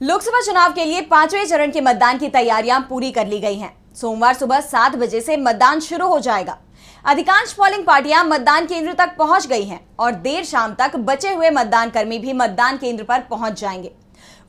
लोकसभा चुनाव के लिए 5वें चरण के मतदान की तैयारियां पूरी कर ली गई हैं। सोमवार सुबह 7 बजे से मतदान शुरू हो जाएगा। अधिकांश पोलिंग पार्टियां मतदान केंद्र तक पहुंच गई हैं और देर शाम तक बचे हुए मतदान कर्मी भी मतदान केंद्र पर पहुंच जाएंगे।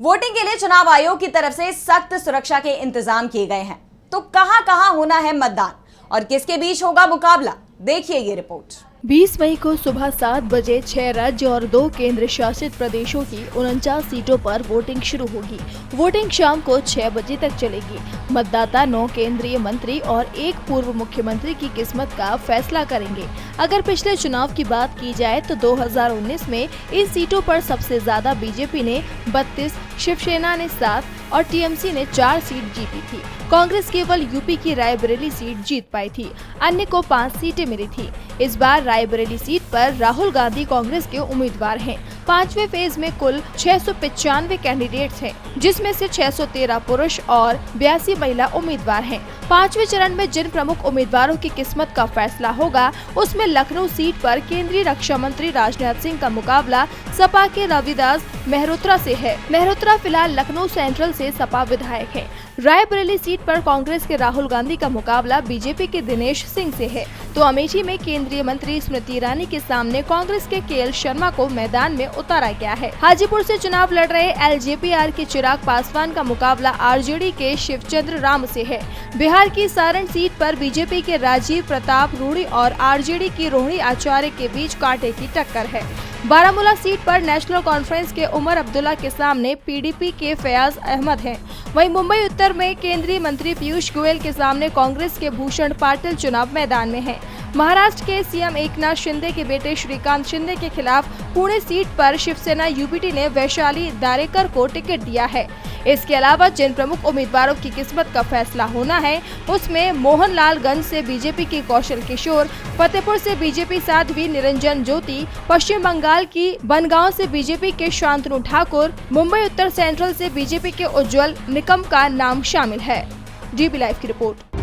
वोटिंग के लिए चुनाव आयोग की तरफ से सख्त सुरक्षा के इंतजाम किए गए हैं। तो कहां-कहां होना है मतदान और किसके बीच होगा मुकाबला, देखिए ये रिपोर्ट। 20 मई को सुबह 7 बजे 6 राज्य और 2 केंद्र शासित प्रदेशों की 49 सीटों पर वोटिंग शुरू होगी। वोटिंग शाम को 6 बजे तक चलेगी। मतदाता 9 केंद्रीय मंत्री और 1 पूर्व मुख्यमंत्री की किस्मत का फैसला करेंगे। अगर पिछले चुनाव की बात की जाए तो 2019 में इन सीटों पर सबसे ज्यादा बीजेपी ने 32, शिवसेना ने 7 और टीएमसी ने 4 सीट जीती थी। कांग्रेस केवल यूपी की रायबरेली सीट जीत पाई थी, अन्य को 5 सीटें मिली थी। इस बार रायबरेली सीट पर राहुल गांधी कांग्रेस के उम्मीदवार हैं। 5वें फेज में कुल 695 कैंडिडेट्स हैं, जिसमें से 613 पुरुष और 82 महिला उम्मीदवार हैं। 5वें चरण में जिन प्रमुख उम्मीदवारों की किस्मत का फैसला होगा, उसमें लखनऊ सीट पर केंद्रीय रक्षा मंत्री राजनाथ सिंह का मुकाबला सपा के रविदास मेहरोत्रा से है। मेहरोत्रा फिलहाल लखनऊ सेंट्रल से सपा विधायक है। रायबरेली सीट पर कांग्रेस के राहुल गांधी का मुकाबला बीजेपी के दिनेश सिंह से है, तो अमेठी में केंद्रीय मंत्री स्मृति ईरानी के सामने कांग्रेस के केएल शर्मा को मैदान में उतारा गया है। हाजीपुर से चुनाव लड़ रहे एलजेपीआर के चिराग पासवान का मुकाबला आरजेडी के शिवचंद्र राम से है। बिहार की सारण सीट पर बीजेपी के राजीव प्रताप रूडी और आरजेडी की रोहिणी आचार्य के बीच कांटे की टक्कर है। बारामूला सीट पर नेशनल कॉन्फ्रेंस के उमर अब्दुल्ला के सामने पीडीपी के फयाज अहमद हैं। वहीं मुंबई उत्तर में केंद्रीय मंत्री पीयूष गोयल के सामने कांग्रेस के भूषण पाटिल चुनाव मैदान में हैं। महाराष्ट्र के सीएम एकनाथ शिंदे के बेटे श्रीकांत शिंदे के खिलाफ पुणे सीट पर शिवसेना यूबीटी ने वैशाली दारेकर को टिकट दिया है। इसके अलावा जिन प्रमुख उम्मीदवारों की किस्मत का फैसला होना है, उसमें मोहनलालगंज से बीजेपी की कौशल किशोर, फतेहपुर से बीजेपी साध्वी निरंजन ज्योति, पश्चिम बंगाल की बनगांव से बीजेपी के शांतनु ठाकुर, मुंबई उत्तर सेंट्रल से बीजेपी के उज्जवल निकम का नाम शामिल है। डीबी लाइव की रिपोर्ट।